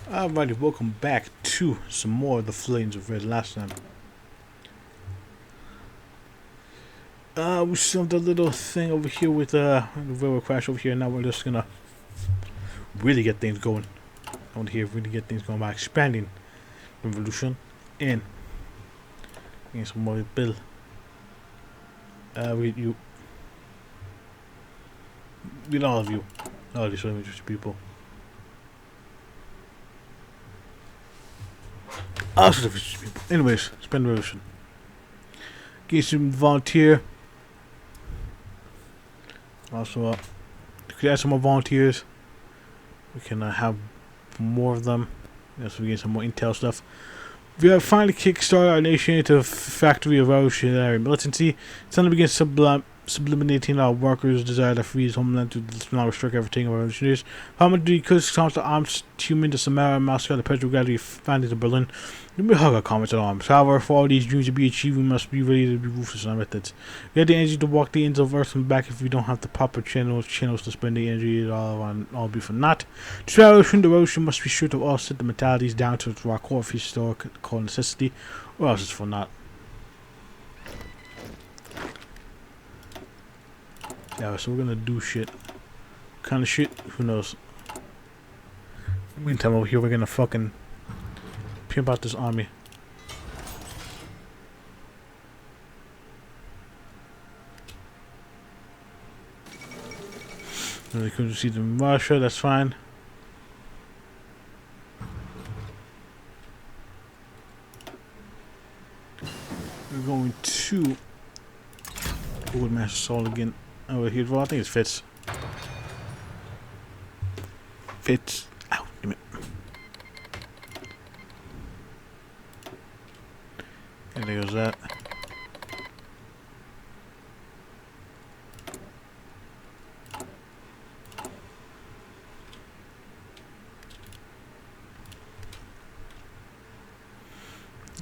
Alrighty, welcome back to some more of the Flames of Red. Last time, we solved a little thing over here with the railroad crash over here. Now we're just gonna really get things going. I want to hear really get things going by expanding revolution and getting some more bill. With all of you, all these interesting people. All sorts of interesting people. Anyways, spend revolution. Get some volunteer. Also, we could add some more volunteers. We can have more of them. So we get some more intel stuff. We have finally kickstarted our nation into a factory of revolutionary militancy. It's time to begin subliminating our workers' desire to free his homeland to not restrict everything of revolutionaries. How much do you comes to arms human to Samara, Moscow, the Petrograd, finally to Berlin? You may hug our comments at arms. However, for all these dreams to be achieved, we must be ready to be ruthless in our methods. We have the energy to walk the ends of Earth and back if we don't have the proper channels to spend the energy at all be for naught. To revolution, the revolution must be sure to all sentimentalities down to our core of historical necessity, or else it's for naught. Yeah, so we're gonna do shit. What kind of shit? Who knows? Meantime, over here, we're gonna fucking pimp out this army. And we can see them in Russia, that's fine. We're going to Old Master Soul again. Over here, well, I think it's Fitz. Fitz. Ow, damn it. And there goes that.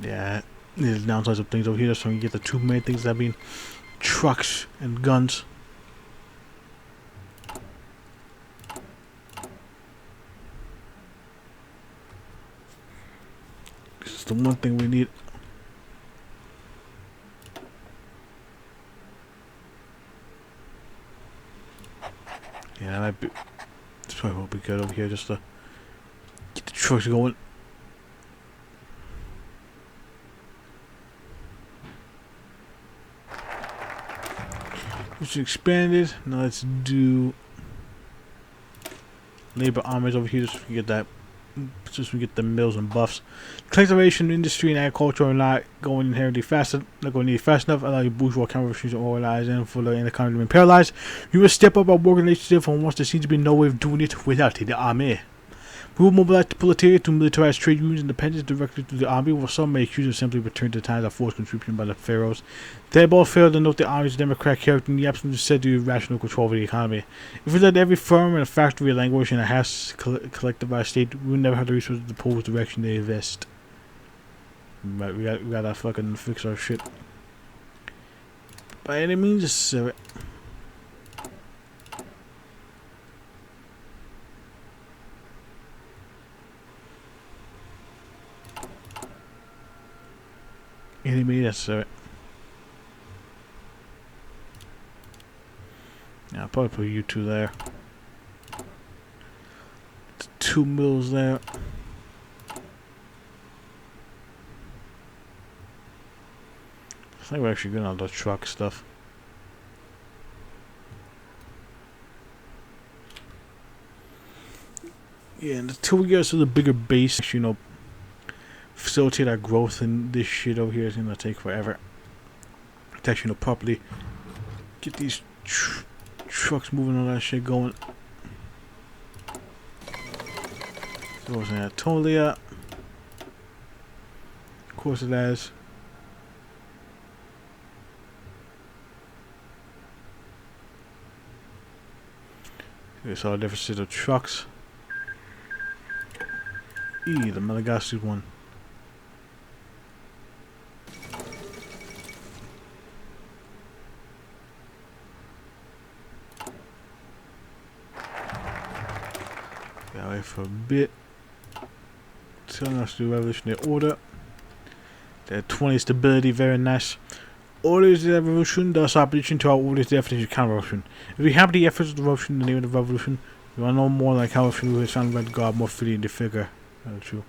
Yeah, there's downsides of things over here, so we get the two main things that being trucks and guns. This is the one thing we need. Yeah, that might be. That's probably what we got over here, just to get the trucks going. Which expanded. Now let's do labor armies over here, just so we get that. Just so we get the mills and buffs. Cultivation industry and agriculture are not going inherently fast. Not going nearly fast enough. Allow your bourgeois counter-revolutions to organize and for the economy to be paralyzed. We must step up our work initiative, and once there seems to be no way of doing it without the army. We will mobilize the proletariat to militarize trade unions and independence directly through the army, while some may accuse of simply return to the times of forced conscription by the pharaohs. They have all failed to note the army's democratic character and the absence of said to rational control over the economy. If we let every firm and a factory languish in a half collectivized state, we will never have the resources to pull the direction they invest. But we gotta fucking fix our shit. By any means necessary. Enemy necessary. Yeah, I'll probably put you two there. It's 2 mills there. I think we're actually good on the truck stuff. Yeah, and until we get to the bigger base, you know, facilitate our growth, and this shit over here is gonna take forever. To actually, properly get these trucks moving, all that shit going. Goes in Anatolia. Of course it has. It's all deficit of trucks. The Malagasy one. That way for a bit. telling us the revolutionary order. The 20 stability, very nice. Order is the revolution, thus opposition to our order is the definition of counter-revolution. If we have the efforts of the revolution, the name of the revolution, we want to know more like how we is found by God, more fitting the figure. True.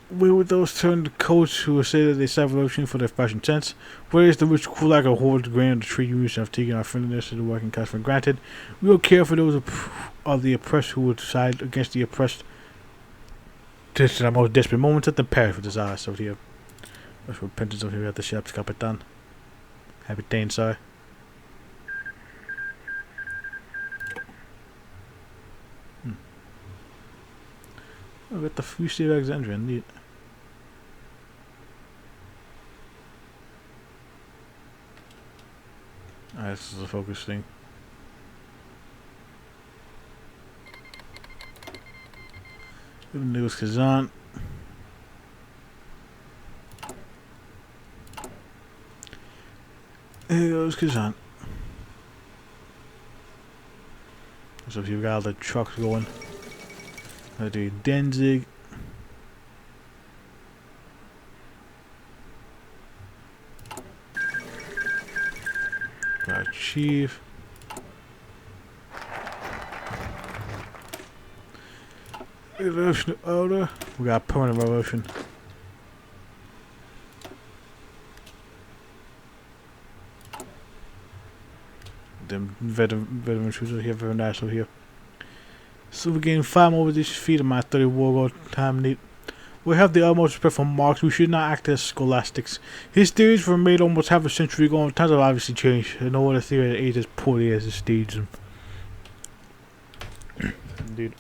Where would those turn the coats who say that they serve revolution for their fashion sense? Where is the rich cool like a whole grain of the trade unions have taken our friendliness to the working class for granted? We will care for those of the oppressed who would side against the oppressed. This is our most desperate moments at the perish for the tsars out here. That's repentance over here at the shops, Capitan. Habitain, sorry. Oh, got the free state of Alexandria, indeed. Alright, this is the focus thing. There goes Kazan. There goes Kazan. So if you've got all the trucks going. I do Danzig. Got Chief. Revolution order. We got permanent revolution. Them veteran troops are here, very nice over here. So we gain 5 more with this defeat of my 30 war goal time need. We have the utmost respect for Marx. We should not act as scholastics. His theories were made almost half a century ago, and times have obviously changed. And no other theory that aged as poorly as it staged them. Indeed.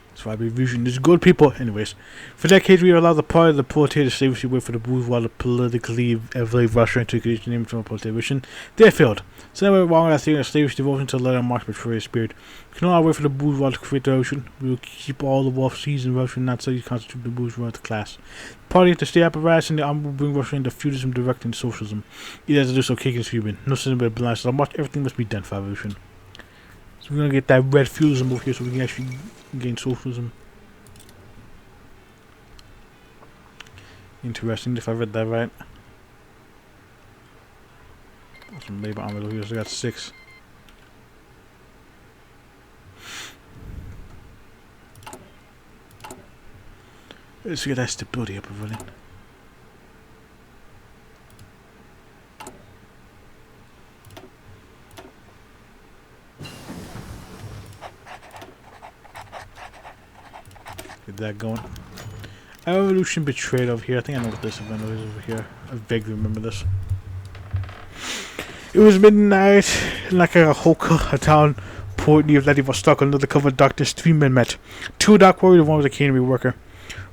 That's why we vision is good people. Anyways, for decades we allowed the party of the proletariat to slavishly wait for the bourgeois to politically elevate Russia into a condition named from proletariat. They failed. So they went wrong with that theory of slavish devotion to let Marx betray his spirit. We can not wait for the bourgeois to create the revolution. We will keep all the wealth seized in Russia and not so you constitute the bourgeois the class. The party, the state apparatus, and the army will bring Russia into feudalism direct into socialism. Either to do so cake is human. No sin but blind, so much everything must be done for revolution. So we're gonna get that red feudalism over here so we can actually gain socialism. Interesting if I read that right. Some labor army over here, so I got 6. Let's get that stability up and running. Get that going. Our revolution betrayed over here. I think I know what this event is over here. I vaguely remember this. It was midnight, and like a hoka, a town port near Vladivostok under the cover of darkness. 3 men met. 2 dock warriors, one was a cannery worker.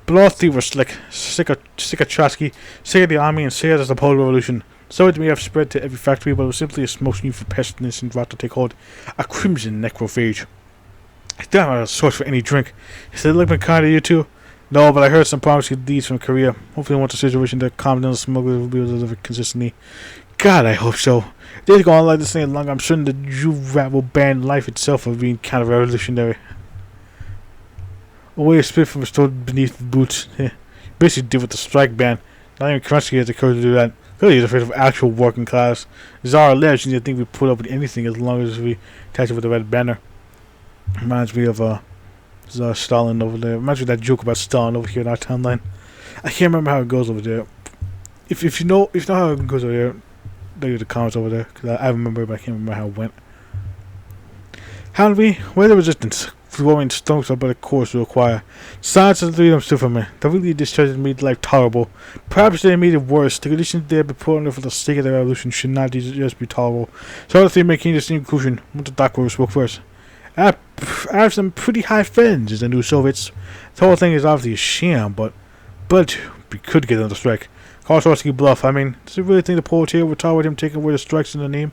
But all 3 were slick, sick of Trotsky, sick of the army, and sick of the Polish Revolution. So it may have spread to every factory, but it was simply a smokescreen for pestilence and rot to take hold. A crimson necrophage. I don't have a source for any drink. Is that looking kind of you too? No, but I heard some promising deeds from Korea. Hopefully I want the situation to calm down, the smugglers will be able to deliver consistently. God, I hope so. If they're going like this thing long, I'm certain the Jew rat will ban life itself for being counter-revolutionary. A way to spit from stored beneath the boots. Basically did with the strike ban. Not even Kerensky has the courage to do that. Clearly he's afraid of actual working class. Tsar alleged, and I think we put up with anything as long as we attach it with the red banner. Reminds me of Tsar Stalin over there. Reminds me of that joke about Stalin over here in our timeline. I can't remember how it goes over there. If you know how it goes over there, leave the comments over there, because I remember, but I can't remember how it went. How did we? Where the resistance? Throwing stones up by the course to acquire. Science of the 3 of them stood for me. That really discharged made life tolerable. Perhaps they made it worse. The conditions they had been put under for the sake of the revolution should not just be tolerable. So the 3 making the same conclusion. What the doctor spoke first. I have some pretty high friends as the new Soviets. The whole thing is obviously a sham, but we could get another strike. Call Trotsky bluff. I mean, does he really think the proletariat would tolerate him taking away the strikes in the name?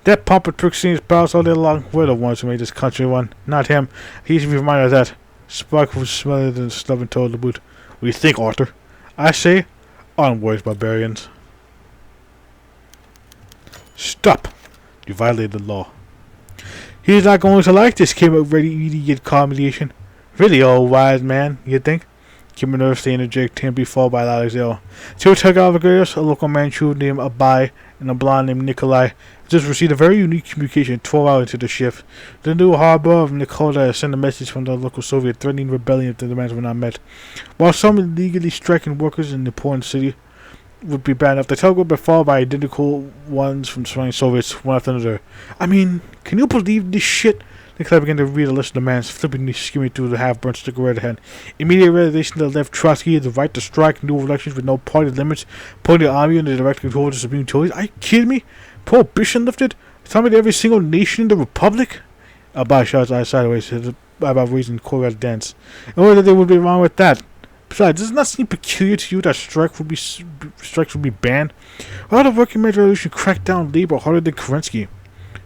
That pump and prick seen his palace all day long. We're the ones who made this country run, not him. He should be reminded of that. Spark was smellier than the stubborn toe of the boot. What do you think, Arthur? I say, onwards, barbarians. Stop! You violated the law. He's not going to like this, came out ready idiot combination. Really, old wise man, you think? Keep my nerves staying energetic, can't be followed by loud exhale. Two telegraphers, a local Manchu named Abai and a blonde named Nikolai, just received a very unique communication 12 hours into the shift. The new harbor of Nikola sent a message from the local Soviet threatening rebellion if the demands were not met. While some illegally striking workers in the important city would be banned up, the telegram would be followed by identical ones from surrounding Soviets, one after another. I mean, can you believe this shit? Nikolai began to read a list of demands, flippantly skimming through the half-burnt cigarette ahead. Immediate realization that left Trotsky the right to strike, new elections with no party limits, putting the army under direct control of the Supreme Authorities. Are you kidding me? Prohibition lifted? Tell me that every single nation in the Republic? Abai shot his eyes sideways about raising choreographed dance. And whether there would be wrong with that. Besides, does it not seem peculiar to you that strikes would be banned? Why would the working men's revolution crack down on labor harder than Kerensky?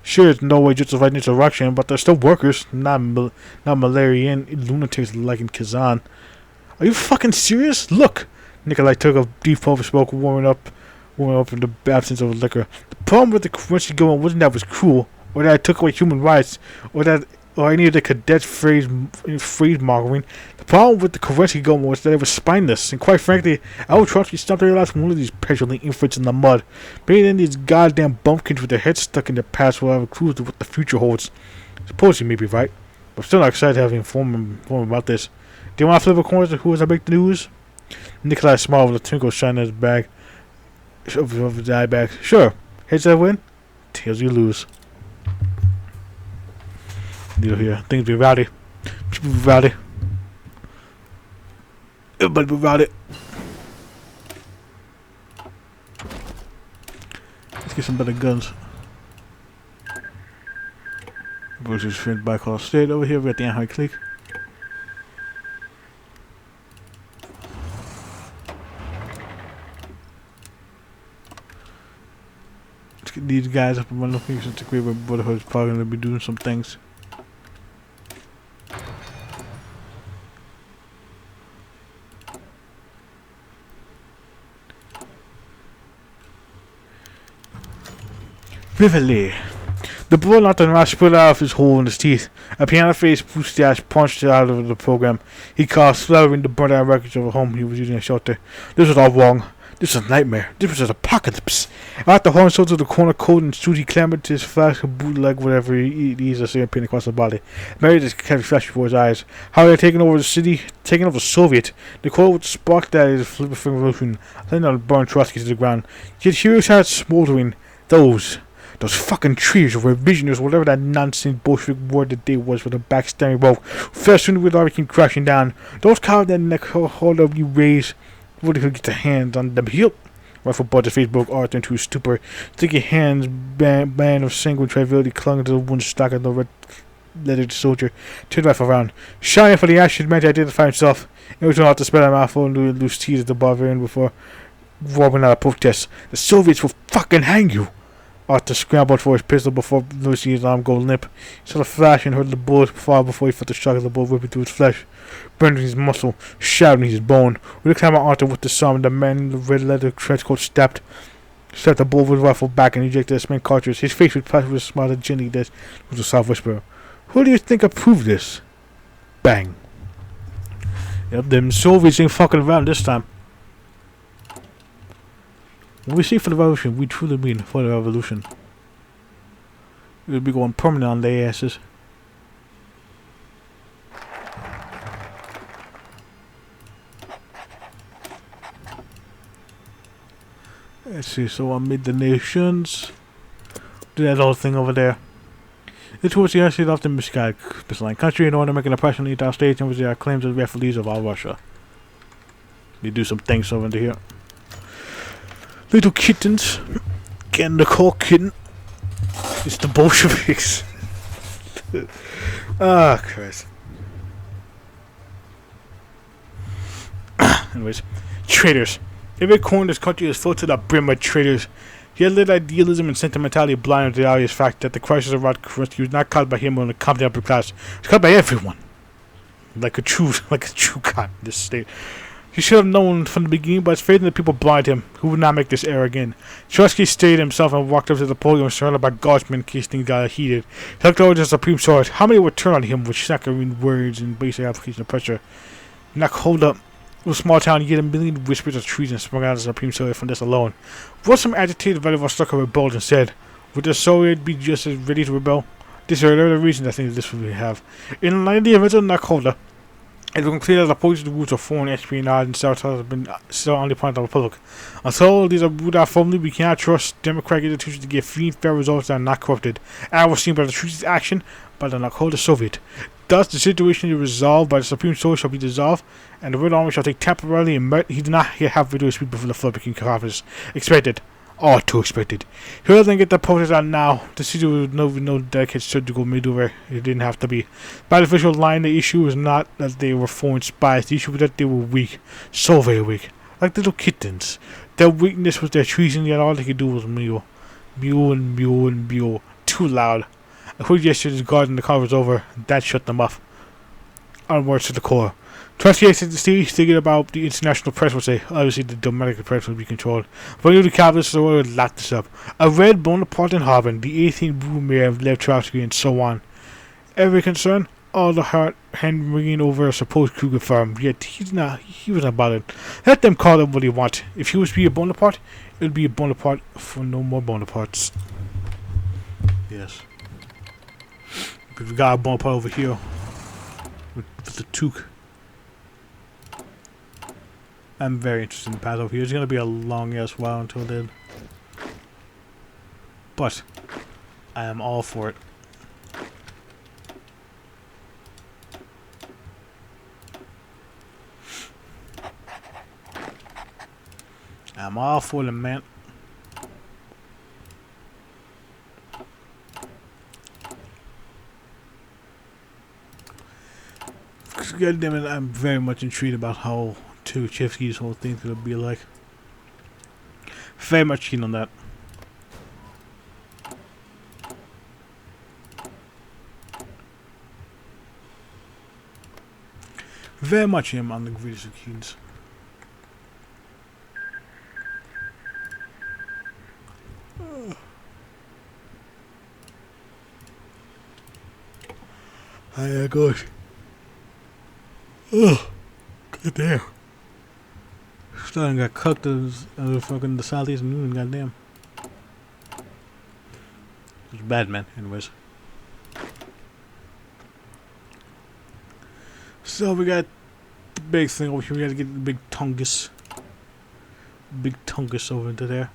Sure, it's no way justified insurrection, but they're still workers, not malarian lunatics like in Kazan. Are you fucking serious? Look! Nikolai took a deep puff of smoke, warming up in the absence of liquor. The problem with the Kerensky government wasn't that it was cruel, or that it took away human rights, or any of the cadets' phrase mongering. The problem with the Kerensky government was that it was spineless, and quite frankly, I would trust you stopped every last one of these petulant infants in the mud, bringing in these goddamn bumpkins with their heads stuck in the past will have a clue to what the future holds. Suppose you may be right, but I'm still not excited to have you inform about this. Do you want to flip a coin to who is to make the news? Nikolai smiled with a twinkle shining in his bag. Of his eye bag. Sure. Heads I win, tails you lose. Deal here. Things be rowdy. People be rowdy. Everybody be rowdy. Let's get some better guns. Versus friend by call state over here. We got the anti-click. Let's get these guys up in my location. Since the Great Brotherhood is probably going to be doing some things. Vividly. The blood knocked the mask split out of his hole in his teeth. A piano-faced mustache punched out of the program. He coughed, slathering the burnt out wreckage of a home he was using as shelter. This was all wrong. This was a nightmare. This was an apocalypse. After horn sold to the corner coat and suit, he clambered to his flask of bootleg whatever he eased a cigarette pin across the body. Mary just kept flash before his eyes. How they had taken over the city, taken over the Soviet. The coal would spark that is flipping revolution, letting out burn Trotsky to the ground. Yet here was how it's smoldering. Those fucking trees or revisioners, whatever that nonsense Bolshevik word that day was for the backstabbing rope, first soon with all came crashing down. Those cows that neck hold of you raised, before they could get their hands on them. Yup. Rifle butt, his face broke Arthur into a stupor. Sticky hands, band of sanguine triviality clung to the wound stock of the red-leathered soldier. Turned the rifle around. Shouting for the ashes man to identify himself. It was not to spell a mouthful and loose teeth at the barbarian before roaring out a protest. The Soviets will fucking hang you. Arthur scrambled for his pistol before noticing his arm go limp. He saw the flash and heard the bullet fall before he felt the shock of the bullet ripping through his flesh, burning his muscle, shattering his bone. With the time at Arthur with the sound, the man in the red leather trench coat stepped the bullet with his rifle back and ejected the spent cartridge. His face was plastered with a smile that gently that was a soft whisper. Who do you think approved this? Bang. Yep, them Soviets ain't fucking around this time. When we say for the revolution, we truly mean for the revolution. We'll be going permanent on their asses. Let's see, so I made the nations. Do that whole thing over there. It was the actually often misguided country in order to make an impression on the entire stage and was the claims of the refugees of all Russia. We do some things over here. Little kittens. Getting the coal kitten. It's the Bolsheviks. Ah, Christ. Anyways. Traitors. Every corner of this country is filled to the brim with traitors. He had let idealism and sentimentality blind to the obvious fact that the crisis around Kerensky was not caused by him or the competent upper class. It was caused by everyone. Like a true god in this state. He should have known from the beginning, but his faith in the people blinded him. He would not make this error again. Trotsky stayed himself and walked up to the podium surrounded by guardsmen in case things got heated. He looked over to the Supreme Tsars. How many would turn on him with saccharine words and basic application of pressure? Knock hold up. It was a small town, yet a million whispers of treason sprung out of the Supreme Soviet from this alone. What some agitated Vladivostok rebelled and said, would the Soviet be just as ready to rebel? This are the reasons I think this would have. In line the events of Nakhoda, it became clear that the opposing routes of foreign espionage and sabotage have been still on the part of the public. Until these are rooted out firmly, we cannot trust democratic institutions to give free and fair results that are not corrupted. And was seen by the treaty's action by the Nakhoda Soviet. Thus, the situation is resolved by the Supreme Soviet shall be dissolved, and the Red Army shall take temporarily and he did not yet have video speed before the flood became office. Expected. All too expected. He doesn't get the protest out now. The city was no dedicated surgical maneuver. It didn't have to be. By the official line, the issue was not that they were foreign spies. The issue was that they were weak. So very weak. Like little kittens. Their weakness was their treason, yet all they could do was mew. Mew and mew and mew. Too loud. I heard yesterday's guard and the car was over. That shut them off. Onwards to the core. Trotsky said the state thinking about the international press would say, obviously the domestic press would be controlled. But the capitalists would lock this up. I read Bonaparte and Harvin, the 18th Brumaire of Lev Trotsky, and so on. Every concern, all the heart hand ringing over a supposed coup confirmed, yet he was not bothered. Let them call him what they want. If he was to be a Bonaparte, it would be a Bonaparte for no more Bonapartes. Yes. But we got a Bonaparte over here with the toque. I'm very interested in the path over here. It's going to be a long ass while until then. But I am all for it. I'm all for the man. God damn it, I'm very much intrigued about how Tukhachevsky's whole thing's gonna be like. Very much keen on that. Very much him on the greatest of keens. Hi, gosh. Oh, god damn. Starting got cooked as fucking the southeast moon, goddamn. It was bad, man, anyways. So we got the big thing over here. We gotta get the big Tungus. Big Tungus over into there.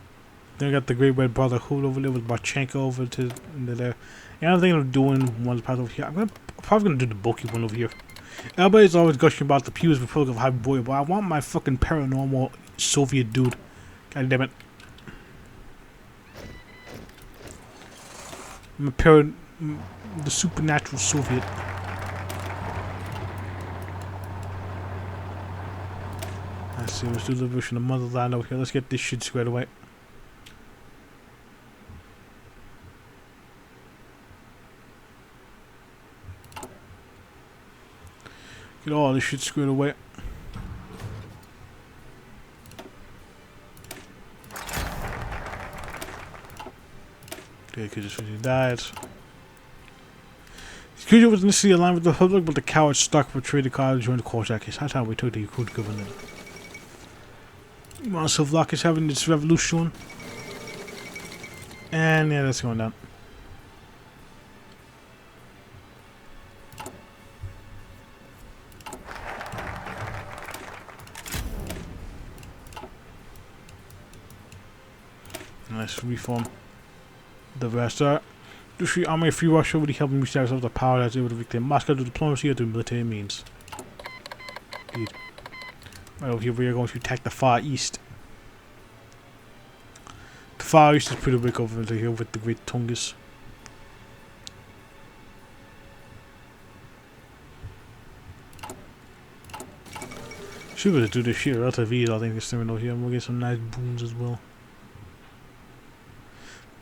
Then we got the Great Red Brotherhood over there with Barchenko over to into there. And I'm thinking of doing one part over here. I'm probably gonna do the bulky one over here. Everybody's always gushing about the People's Republic of Hyperborea, but I want my fucking paranormal Soviet dude. God damn it. The supernatural Soviet. Let's see, let's do the version of Motherland over here. Let's get this shit squared away. Get all this shit squared away. Okay, because just when he dies. Security was initially aligned with the Republic, but the cowards stuck betrayed the cause and joined the Cossack case. That's how we took the Yakult government. Sovlak is having this revolution. And yeah, that's going down. Let's reform the rest. The free army of free Russia will help them reestablish the power that's able to victim Moscow through diplomacy or through military means. Indeed. Right over here, we are going to attack the Far East. The Far East is pretty big over here with the Great Tungus. Should be able to do this shit relatively easy, I think, this terminal here. And we'll get some nice boons as well.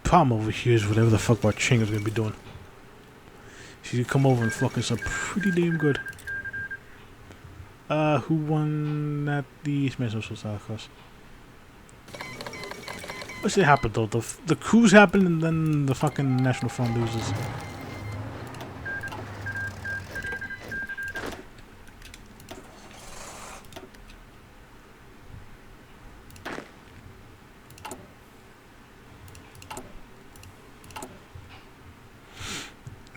Problem over here is whatever the fuck Ching is gonna be doing. She's gonna come over and fucking some pretty damn good. Who won at the Smash Social Course? What's it happened though? The coups happen and then the fucking National Front loses.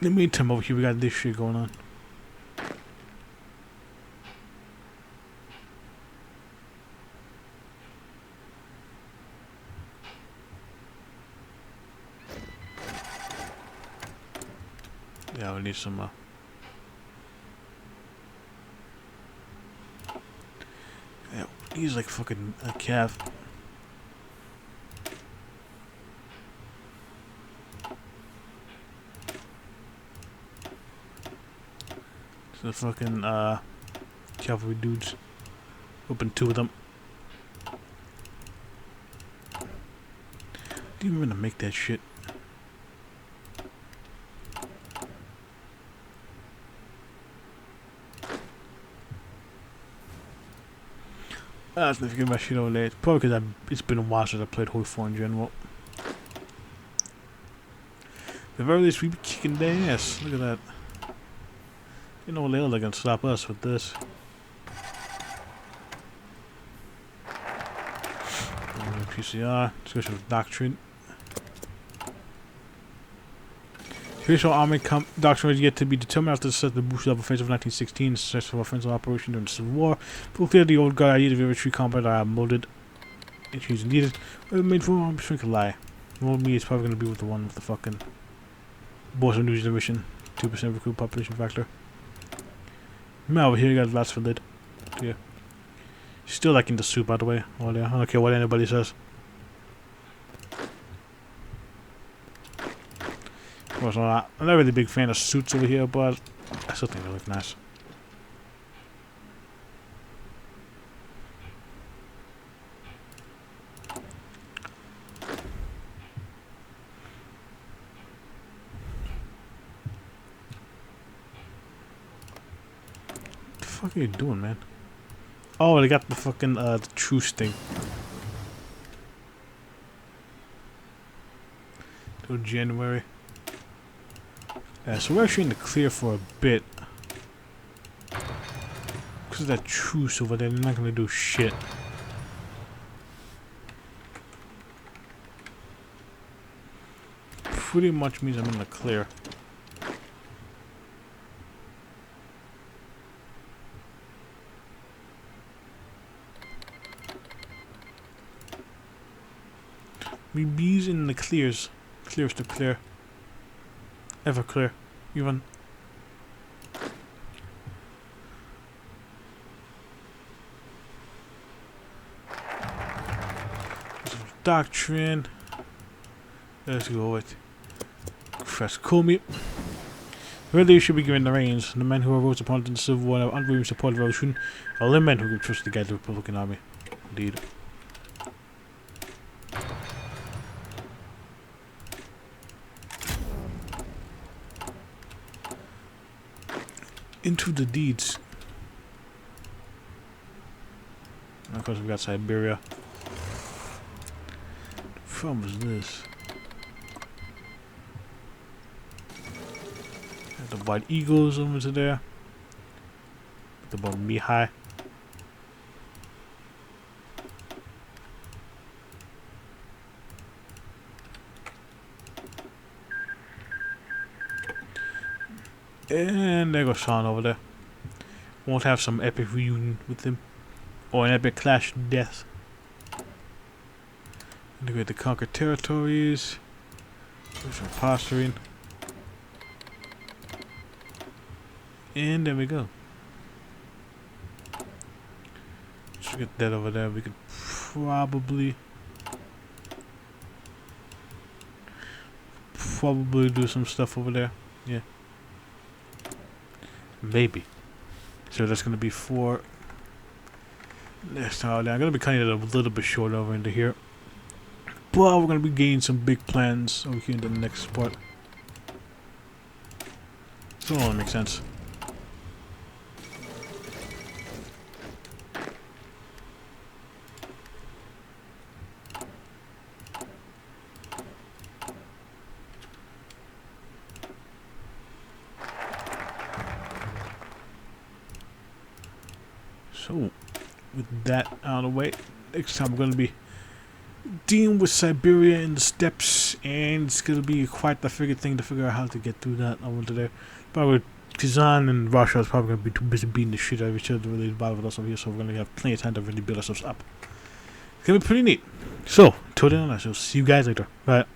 In the meantime, over here we got this shit going on. Yeah, we need some. Yeah, he's like fucking a calf. So the fucking cavalry dudes. Open 2 of them. Didn't even make that shit. Let's not forget my shit over there. It's probably because it's been a while since I played Horde 4 in general. At the very least, we be kicking their ass. Look at that. You know, they're gonna stop us with this. PCR, discussion of doctrine. Special Army doctrine is yet to be determined after the set the boosted up offensive of 1916, successful offensive operation during the Civil War. Full clear the old guard ideas of infantry combat are molded. Issues needed. Made for arms shrink a lie. Mold me is probably going to be with the one with the fucking Boston News Division. 2% recruit population factor. Man, over here you got lots for lid. Yeah. Still liking the suit, by the way. Oh, yeah. I don't care what anybody says. I'm not a really big fan of suits over here, but I still think they look nice. What the fuck are you doing, man? Oh, they got the fucking the truce thing. Till January. Yeah, so we're actually in the clear for a bit. Because of that truce over there, they're not gonna do shit. Pretty much means I'm in the clear. We bees in the clears. Clears to clear. Ever clear. Even. Doctrine. Let's go with Professor Comey. Really, you should be given the reins. The men who rose upon it in the Civil War and have unwavering support of the revolution are the men who can trust to guide the Republican Army. Indeed. Into the deeds. And of course, we got Siberia. The problem is this. Got the White Eagles over there. The Bon Mihai. And there goes Sean over there. Won't have some epic reunion with him. Or an epic clash of death. Integrate the conquered territories. There's some posturing. And there we go. Let's get that over there. We could probably do some stuff over there. Yeah. Maybe. So that's gonna be 4. Next time I'm gonna be cutting it a little bit short over into here. But we're gonna be getting some big plans over here in the next part. So it all makes sense. So, with that out of the way, next time we're going to be dealing with Siberia and the steppes, and it's going to be quite the thing to figure out how to get through that over there. Probably Kazan and Russia is probably going to be too busy beating the shit out of each other to really bother with us over here, so we're going to have plenty of time to really build ourselves up. It's going to be pretty neat. So, till then, I shall see you guys later. Bye.